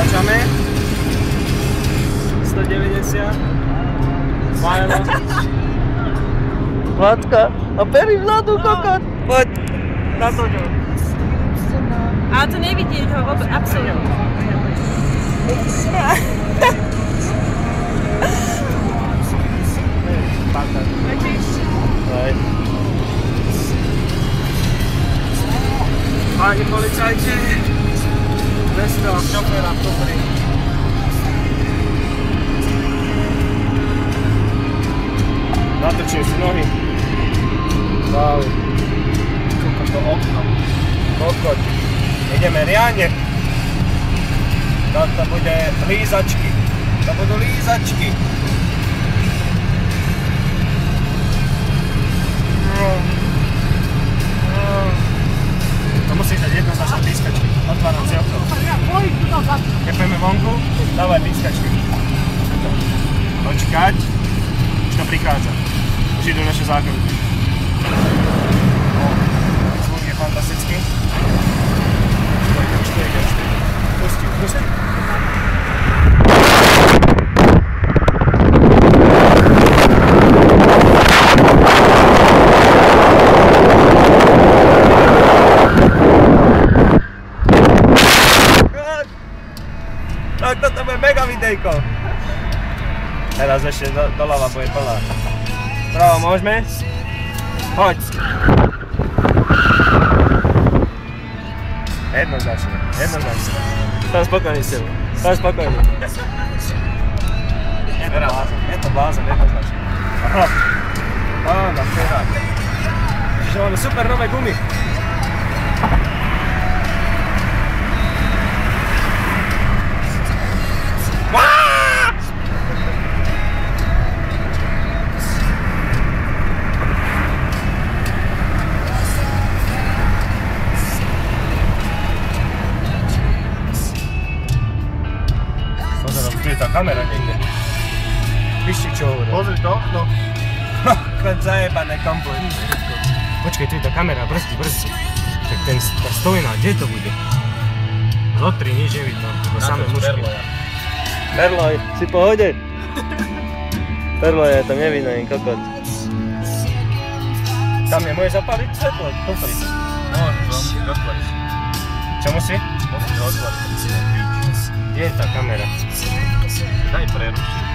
Natáčame. 190. Majlo. Vládka. A pery vzadu, kokot. Poď. Na to ňu. Ale to nevidieť ho vôbec, absolútne. Páni policajti, zastrelám šoféra v kopri. Natočím si nohy. Wow. Kúka to okno. Kokot. Ideme riadne. To bude lízačky. To budú lízačky. To musíš dať jednoznačné pískačky. Otváram si okno. Keď pojeme vonku, dávaj pískačky. Počkať. Už to prichádza. Už idú naše zákrutky. Zvuk je fantastický. Už to ide. Pusti. Tak toto bude mega videjko. Teraz ešte doľava bude plná. Pravo, môžeme? Poď. Jednoznačne. Som spokojný s tebou. Je to blázon, jednoznačne. Aha. Áno, včera. Čiže máme super nové gumy. Tu je tá kamera niekde. Víš čo hovorím? Pozri to okno. Chod zajebané komplet. Počkej, tu je tá kamera, brzdi. Tak tá stojná, kde to bude? Zotri, nič nevidno, iba samé mužky. Perloj, si v pohode? Perloj, ja tam nevidno ani kokot. Tam nemôžeš zapáliť svetlo, popri. Musíš otvoriť. Čo musí? Musíš otvoriť. Kde je tá kamera? Daj prerušiť.